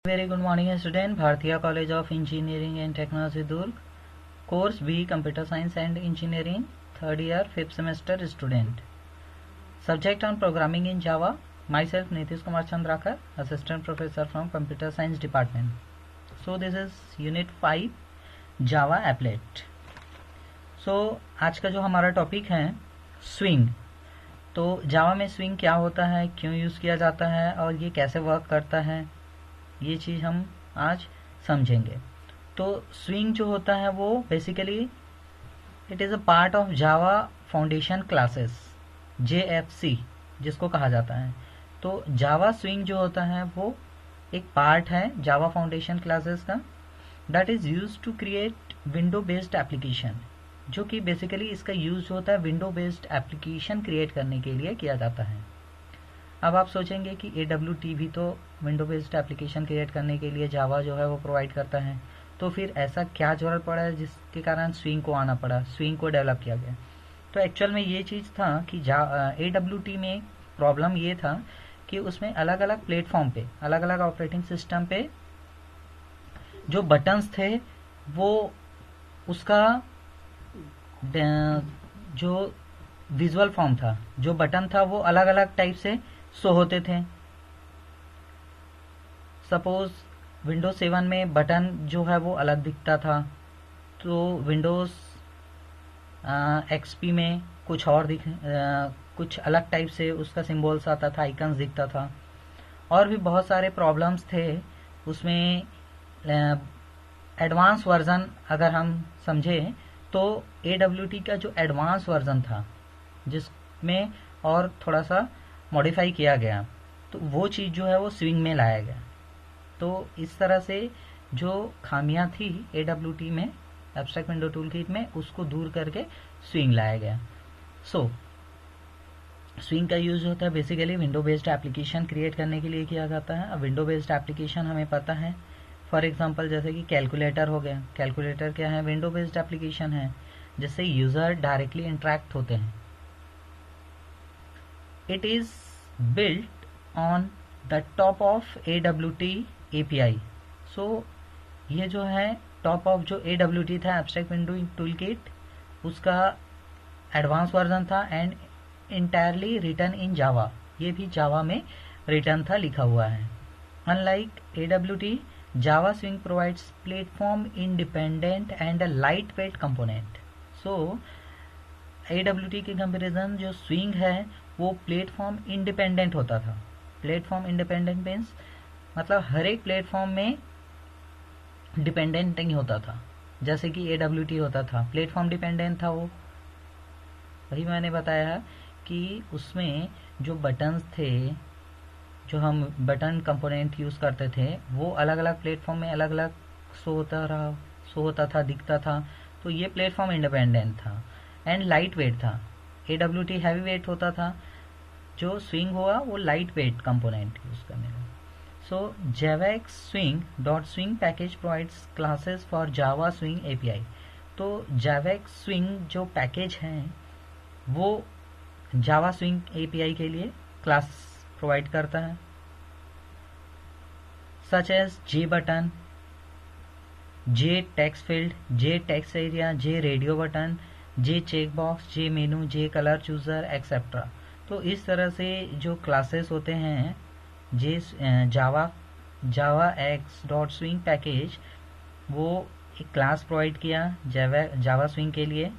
Very good morning student. Bhartiya College of Engineering and Technology Durg, course B Computer Science and Engineering, third year 5th semester student. Subject on programming in Java. Myself Nitish Kumar Chandrakar, assistant professor from Computer Science department. So this is unit 5 Java applet. So आज का जो हमारा topic है swing. तो जावा में swing क्या होता है, क्यों यूज़ किया जाता है और ये कैसे वर्क करता है, ये चीज़ हम आज समझेंगे. तो स्विंग जो होता है वो basically it is a part of Java foundation classes, JFC जिसको कहा जाता है. तो जावा स्विंग जो होता है वो एक पार्ट है जावा फाउंडेशन क्लासेस का, that is use to create window based application, जो कि बेसिकली इसका यूज होता है विंडो बेस्ड एप्लीकेशन क्रिएट करने के लिए किया जाता है. अब आप सोचेंगे कि AWT भी तो विंडो बेस्ड एप्लीकेशन क्रिएट करने के लिए जावा जो है वो प्रोवाइड करता है, तो फिर ऐसा क्या जरूरत पड़ा है जिसके कारण स्विंग को आना पड़ा, स्विंग को डेवलप किया गया. तो एक्चुअल में ये चीज़ था कि AWT में प्रॉब्लम ये था कि उसमें अलग अलग प्लेटफॉर्म पे, अलग अलग ऑपरेटिंग सिस्टम पे जो बटन्स थे वो उसका जो विजुअल फॉर्म था, जो बटन था वो अलग अलग टाइप से शो होते थे. सपोज विंडोज 7 में बटन जो है वो अलग दिखता था, तो विंडोज XP में कुछ और कुछ अलग टाइप से उसका सिंबल्स आता था, आइकन्स दिखता था. और भी बहुत सारे प्रॉब्लम्स थे उसमें. एडवांस वर्जन अगर हम समझें तो AWT का जो एडवांस वर्जन था जिसमें और थोड़ा सा मॉडिफाई किया गया, तो वो चीज़ जो है वो स्विंग में लाया गया. तो इस तरह से जो खामियां थी AWT में, एब्स्ट्रैक्ट विंडो टूल किट में, उसको दूर करके स्विंग लाया गया. सो स्विंग का यूज होता है basically window based application create करने के लिए किया जाता है. अब विंडो बेस्ड एप्लीकेशन हमें पता है, फॉर एग्जांपल जैसे कि कैलकुलेटर हो गया. कैलकुलेटर क्या है, विंडो बेस्ड एप्लीकेशन है जिससे यूजर डायरेक्टली इंटरेक्ट होते हैं. It is built on the top of AWT API. सो ये जो है टॉप ऑफ जो AWT था, एब्स्ट्रैक्ट विंडो टूल किट, उसका एडवांस वर्जन था एंड इंटायरली रिटन इन जावा. ये भी जावा में रिटन था, लिखा हुआ है. Unlike AWT, Java Swing provides platform independent and a lightweight component. So AWT की कंपैरिजन जो स्विंग है वो प्लेटफॉर्म इंडिपेंडेंट होता था. प्लेटफॉर्म इंडिपेंडेंट मीन्स मतलब हर एक प्लेटफॉर्म में डिपेंडेंट नहीं होता था, जैसे कि AWT होता था, प्लेटफॉर्म डिपेंडेंट था. वो वही मैंने बताया कि उसमें जो बटन्स थे, जो हम बटन कंपोनेंट यूज करते थे, वो अलग अलग प्लेटफॉर्म में अलग अलग शो होता था, दिखता था. तो ये प्लेटफॉर्म इंडिपेंडेंट था एंड लाइट वेट था. AWT हैवी वेट होता था, जो स्विंग हुआ वो लाइट वेट कंपोनेंट यूज करने का. सो JavaX Swing dot Swing package provides classes for Java swing API. तो JavaX Swing जो पैकेज है वो जावा स्विंग API के लिए क्लास प्रोवाइड करता है, such as J button, J text field, J text area, J radio button, J check box, J menu, J colour chooser etcetera. तो इस तरह से जो क्लासेस होते हैं Java x dot Swing package, वो एक क्लास प्रोवाइड किया जावा स्विंग के लिए,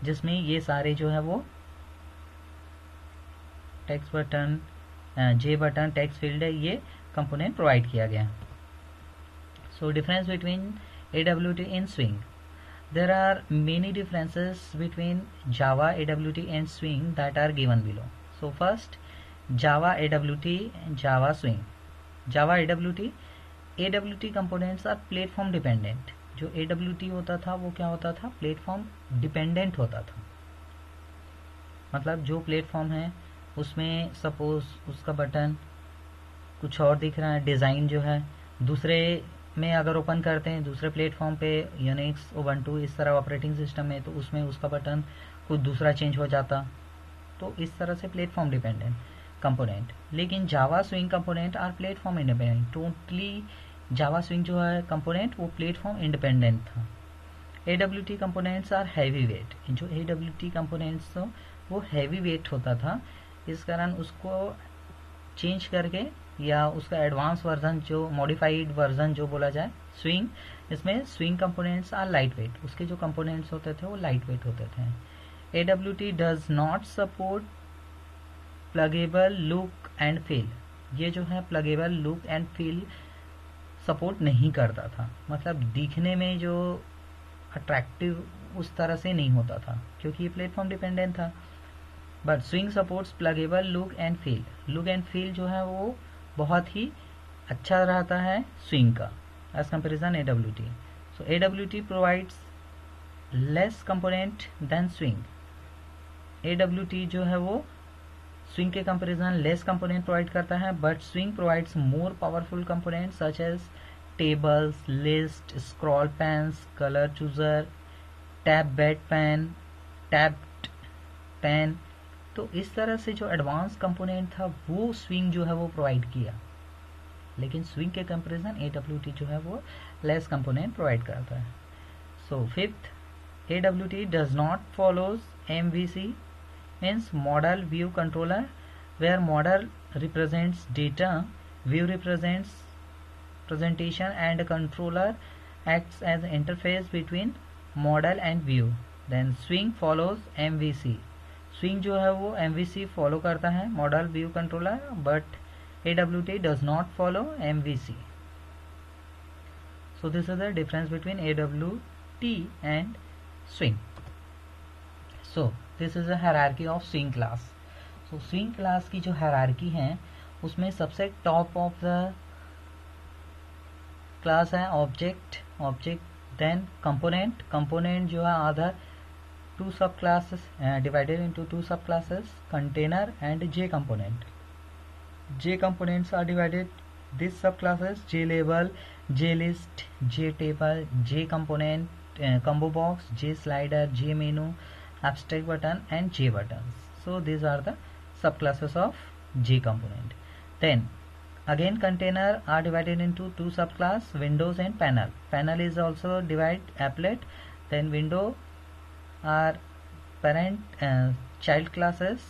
जिसमें ये सारे जो है वो text button, J button, text field है, ये कंपोनेंट प्रोवाइड किया गया. So difference between AWT and Swing. There are many differences between Java AWT and Swing that are given below. So first Java AWT and Java Swing. Java AWT components are platform dependent. जो AWT होता था वो क्या होता था, platform dependent होता था. मतलब जो प्लेटफॉर्म है उसमें सपोज उसका बटन कुछ और दिख रहा है, डिज़ाइन जो है दूसरे में अगर ओपन करते हैं, दूसरे प्लेटफॉर्म पे यूनिक्स, उबंटू इस तरह ऑपरेटिंग सिस्टम में, तो उसमें उसका बटन कुछ दूसरा चेंज हो जाता. तो इस तरह से प्लेटफॉर्म डिपेंडेंट कंपोनेंट. लेकिन Java swing component are platform independent, totally Java swing जो है कंपोनेंट वो प्लेटफॉर्म इंडिपेंडेंट था। AWT components are heavy weight, जो AWT कंपोनेंट्स तो वो हैवी वेट होता था, इस कारण उसको चेंज करके या उसका एडवांस वर्जन जो मॉडिफाइड वर्जन जो बोला जाए स्विंग, इसमें Swing components are light weight, उसके जो कंपोनेंट्स होते थे वो लाइट वेट होते थे। AWT does not support pluggable look and feel, ये जो है pluggable look and feel support नहीं करता था, मतलब दिखने में जो अट्रैक्टिव उस तरह से नहीं होता था क्योंकि ये प्लेटफॉर्म डिपेंडेंट था। But swing supports pluggable look and feel, look and feel जो है वो बहुत ही अच्छा रहता है स्विंग का as comparison AWT। So AWT provides less component than Swing, AWT जो है वो स्विंग के कंपेरिजन लेस कंपोनेंट प्रोवाइड करता है, but Swing provides more powerful component such as tables, list, scroll panes, colour chooser, tabbed pane, tabbed pane. तो इस तरह से जो एडवांस कंपोनेंट था वो स्विंग जो है वो प्रोवाइड किया, लेकिन स्विंग के कंपेरिजन AWT जो है वो लेस कंपोनेंट प्रोवाइड करता है। So fifth, AWT does not follows MVC means model view controller, where model represents data, view represents presentation, and controller acts as interface between model and view. Then swing follows MVC, swing जो है वो MVC follow करता है model view controller, but AWT does not follow MVC. So this is the difference between AWT and swing. So this is a hierarchy of swing class. So swing class की जो hierarchy है उसमें सबसे top of the class है object, then component, जो है other two sub classes divided into two sub classes, container and J component. J components are divided this sub classes, J label, J list, J table, J component, combo box, J slider, J menu, abstract button and J buttons. So these are the subclasses of J component. Then again container are divided into two subclass, windows and panel. Panel is also divide applet. Then window are parent child classes,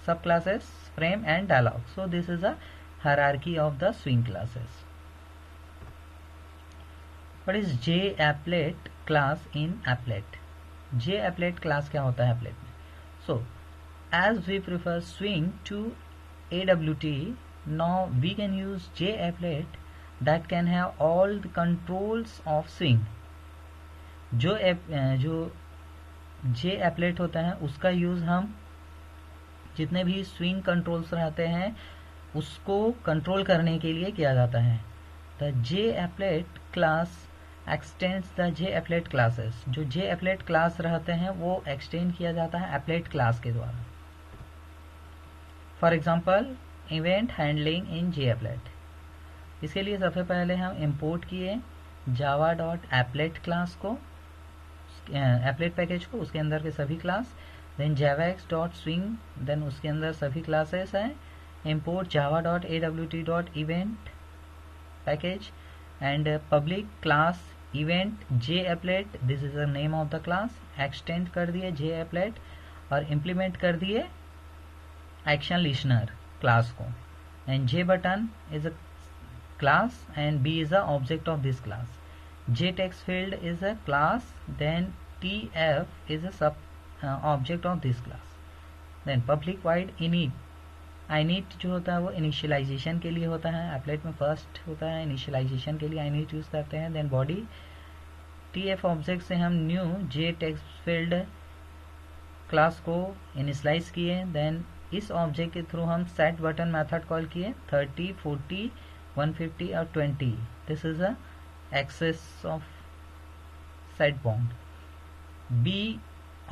subclasses, frame and dialog. So this is a hierarchy of the swing classes. What is JApplet class in applet? JApplet class क्या होता है applet में? So as we prefer swing to AWT, now we can use JApplet that can have all the controls of swing. जो JApplet होता है उसका use हम जितने भी स्विंग कंट्रोल्स रहते हैं उसको कंट्रोल करने के लिए किया जाता है। The JApplet class x tends the JApplet classes, जो JApplet क्लास रहते हैं वो एक्सटेंड किया जाता है applet क्लास के द्वारा। For example event handling in JApplet, इसके लिए सबसे पहले हम इंपोर्ट किए java.applet क्लास को, applet पैकेज को, उसके अंदर के सभी क्लास, देन javax.swing, देन उसके अंदर सभी क्लासेस हैं, import java.awt.event package and public class event JApplet, this is the name of the class, extend कर दिए JApplet और इम्प्लीमेंट कर दिए एक्शन लिस्नर क्लास को, and J button is a class and B is the object of this class. J text field is a class, then TF is a sub object of this class. Then public void init, init जो होता है वो initialisation के लिए होता है, applet में first होता है इनिशियलाइजेशन के लिए init यूज करते हैं। देन बॉडी TF ऑब्जेक्ट से हम new J text field class को इनिशियलाइज किए, देन इस ऑब्जेक्ट के थ्रू हम सेट बटन मेथड कॉल किए 30, 40, 150 और 20, this is a access of set bound. B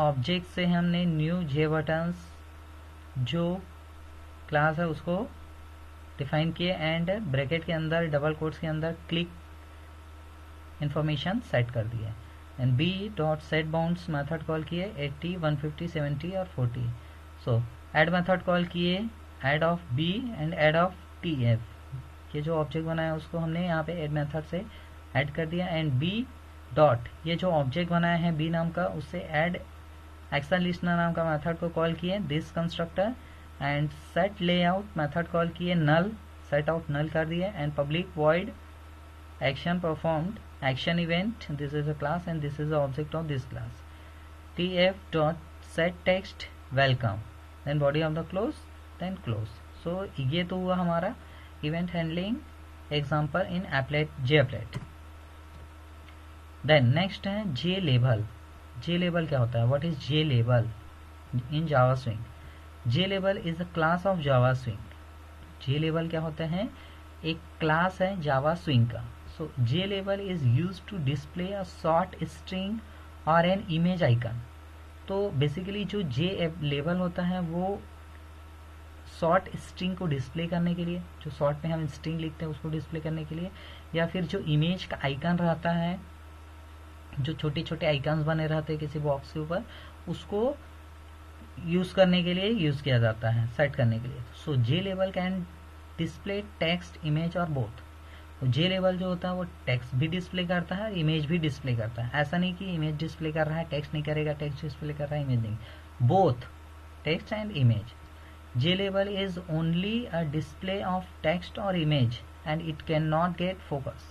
object से हमने न्यू J बटन्स जो क्लास है उसको डिफाइन किए एंड ब्रैकेट के अंदर डबल कोट्स के अंदर क्लिक इंफॉर्मेशन सेट कर दिए, and B dot set bounds method call किए 80, 150, 70 और 40। सो ऐड मेथड कॉल किए add of B and add of TF ये जो ऑब्जेक्ट बनाया उसको हमने यहाँ पे ऐड मेथड से ऐड कर दिया। एंड बी डॉट, ये जो ऑब्जेक्ट बनाया है बी नाम का, उससे ऐड एक्शन लिस्टनर नाम का मेथड को कॉल किए this constructor. And set layout method call किए नल, सेट आउट नल कर दिया। And public void action performed, action event, this is a class and this is a object of this class. tf dot set text welcome, then body of the close, then close. So ये तो हुआ हमारा event handling example in applet JApplet। Then next है J label. J label क्या होता है? What is J label in Java swing? J label is a class of Java swing. J label क्या होता है? एक क्लास है जावा स्विंग का। So J label is use to display a short string और एन इमेज आइकन। तो basically जो J label होता है वो शॉर्ट स्ट्रिंग को डिस्प्ले करने के लिए, जो शॉर्ट में हम स्ट्रिंग लिखते हैं उसको डिस्प्ले करने के लिए, या फिर जो इमेज का आइकन रहता है, जो छोटे छोटे आइकन्स बने रहते हैं किसी बॉक्स के ऊपर, उसको यूज करने के लिए यूज किया जाता है, सेट करने के लिए। So J label can display text, image और बोथ। जे लेबल जो होता है वो टेक्स्ट भी डिस्प्ले करता है, इमेज भी डिस्प्ले करता है। ऐसा नहीं कि इमेज डिस्प्ले कर रहा है टेक्स्ट नहीं करेगा, टेक्स्ट डिस्प्ले कर रहा है इमेज नहीं, both text and image. J label is only a display of text और image and it can not get focus.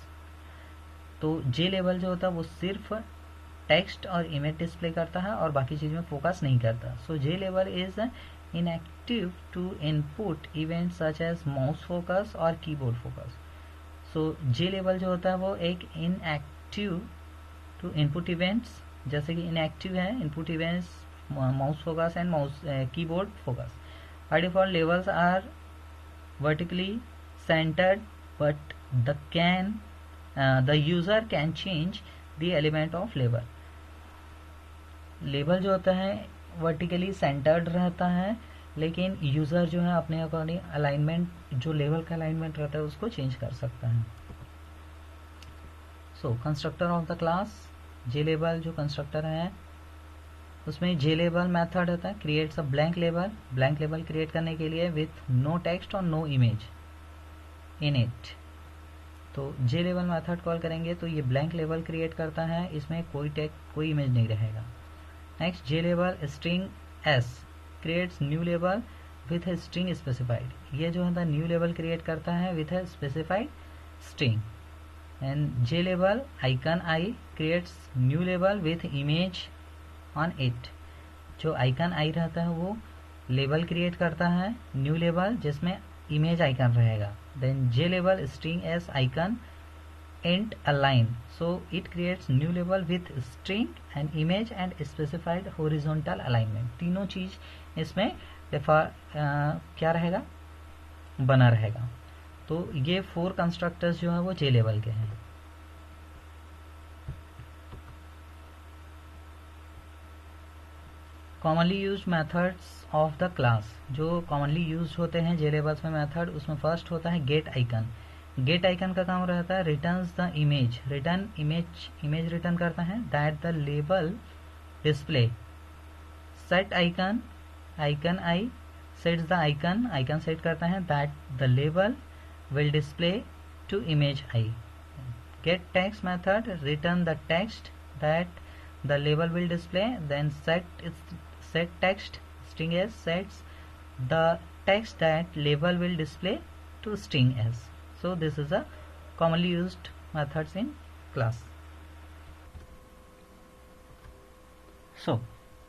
तो जे लेबल जो होता है वो सिर्फ टेक्स्ट और इमेज डिस्प्ले करता है और बाकी चीज में फोकस नहीं करता। So J label is inactive to input event such as mouse focus और keyboard focus. So J label जो होता है वो एक इनएक्टिव टू इनपुट इवेंट्स, जैसे कि इनएक्टिव है input events mouse focus and mouse keyboard focus. By default labels are vertically centred but the user can change the element of label. Label जो होता है वर्टिकली सेंटर्ड रहता है, लेकिन user जो है अपने अकॉर्डिंग अलाइनमेंट, जो लेवल का अलाइनमेंट रहता है उसको चेंज कर सकता है। So constructor of the class, J label जो कंस्ट्रक्टर है उसमें जे लेबल मेथड होता है creates a blank label. Blank label create करने के लिए विथ नो टेक्स्ट और नो इमेज इन इट। तो जे लेबल मेथड कॉल करेंगे तो ये ब्लैंक लेबल क्रिएट करता है, इसमें कोई इमेज नहीं रहेगा। Next J label string S creates new label with a string specified. ये जो है न्यू लेबल क्रिएट करता है with a specified string. And J label icon I creates new label with image on it. जो icon I रहता है वो label create करता है न्यू लेबल जिसमें इमेज आइकन रहेगा। Then J label string S icon int align, so it creates new label with string and image and specified horizontal alignment। तीनों चीज इसमें क्या रहेगा, बना रहेगा। तो ये 4 कंस्ट्रक्टर्स जो है वो जे लेवल के हैं। Commonly use methods of the class, जो कॉमनली यूज होते हैं जे लेवल्स में मेथड, उसमें फर्स्ट होता है गेट आइकन। गेट आइकन का काम रहता है returns the image, return image return करता है that the label display. Set icon, icon I sets the icon, icon set करता है that the label will display to image I. Get text method return the text that the label will display, then set text string s sets the text that label will display to string s. So this is a commonly used methods in class. So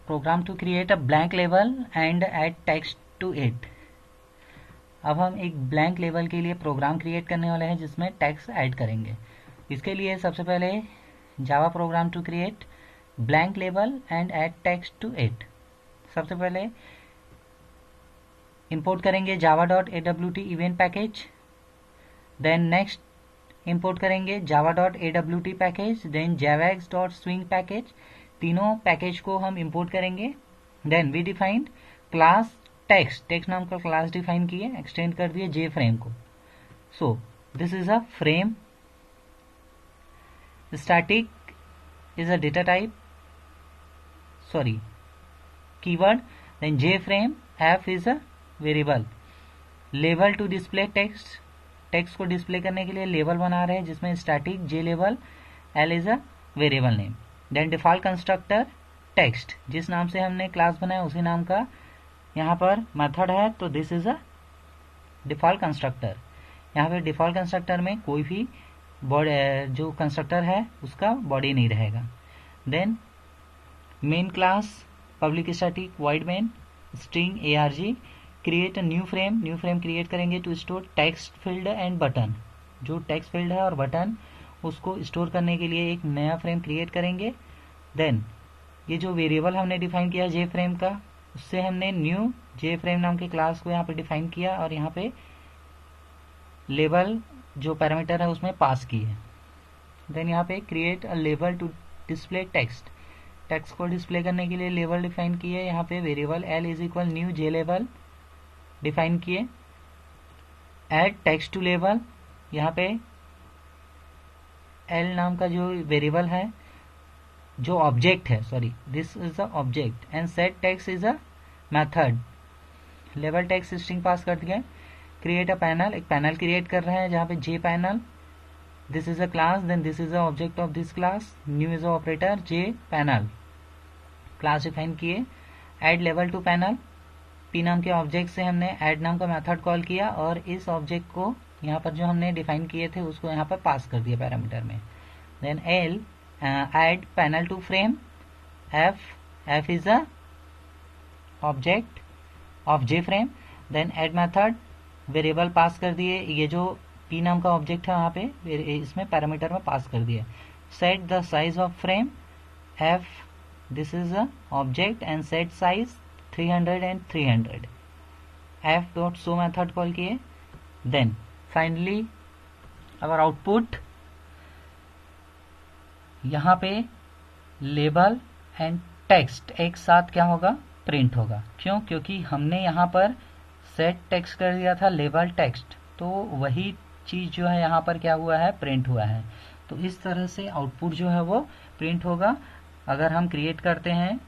program to create a blank label and add text to it. अब हम एक blank label के लिए program create करने वाले हैं जिसमें text add करेंगे। इसके लिए सबसे पहले Java program to create blank label and add text to it. सबसे पहले इंपोर्ट करेंगे java.awt event package, then next import करेंगे java.awt package, then javax.swing package. तीनों पैकेज को हम इंपोर्ट करेंगे। Then we defined class text नाम का क्लास डिफाइन किए, एक्सटेंड कर दिए जे फ्रेम को। So this is a frame, static is a data type, keyword, then JFrame, F is a variable, label to display text, text को display करने के लिए लेबल बना रहे हैं जिसमें static J label, L is a variable name. Then default constructor text, जिस नाम से हमने क्लास बनाया उसी नाम का यहाँ पर मेथड है, तो this is a default constructor. यहाँ पे डिफॉल्ट कंस्ट्रक्टर में कोई भी बॉडी जो कंस्ट्रक्टर है उसका बॉडी नहीं रहेगा। Then main class public static void main string arg, create a new frame create करेंगे to store text field and button. जो टेक्स्ट फील्ड है और बटन उसको स्टोर करने के लिए एक नया फ्रेम क्रिएट करेंगे। देन ये जो वेरिएबल हमने डिफाइन किया जे फ्रेम का, उससे हमने न्यू जे फ्रेम नाम के क्लास को यहाँ पे डिफाइन किया और यहाँ पे लेबल जो पैरामीटर है उसमें पास किए। देन यहाँ पे create a label to display text को डिस्प्ले करने के लिए लेबल डिफाइन किए। यहाँ पे variable L is equal new J label define किए। ऐड टेक्स्ट टू लेबल, यहाँ पे एल नाम का जो वेरिएबल है, जो ऑब्जेक्ट है, sorry this is a object, and set text is a method. Label text string pass कर दिया। क्रिएट अ पैनल, एक पैनल क्रिएट कर रहे हैं जहाँ पे J panel, this is a class, then this is a object of this class, new is a operator, J panel class define किए। Add label to panel, P नाम के object से हमने ऐड नाम का मेथड कॉल किया और इस ऑब्जेक्ट को यहाँ पर जो हमने डिफाइन किए थे उसको यहाँ पर पास कर दिया पैरामीटर में। Then L add panel to frame, F is a object of J frame. Then add method, variable pass कर दिए, ये जो पी नाम का ऑब्जेक्ट है वहाँ पे इसमें पैरामीटर में पास कर दिया। Set the size of frame, F this is a object and set size 300 and 300, F dot show method call किए। देन फाइनली अवर आउटपुट यहाँ पे लेबल एंड टेक्स्ट एक साथ क्या होगा, प्रिंट होगा। क्यों? क्योंकि हमने यहाँ पर सेट टेक्स्ट कर दिया था लेबल टेक्स्ट, तो वही चीज जो है यहाँ पर क्या हुआ है, प्रिंट हुआ है। तो इस तरह से आउटपुट जो है वो प्रिंट होगा अगर हम क्रिएट करते हैं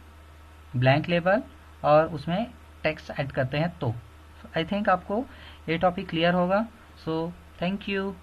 ब्लैंक लेबल और उसमें टेक्स्ट ऐड करते हैं तो। आई थिंक आपको ये टॉपिक क्लियर होगा। So thank you.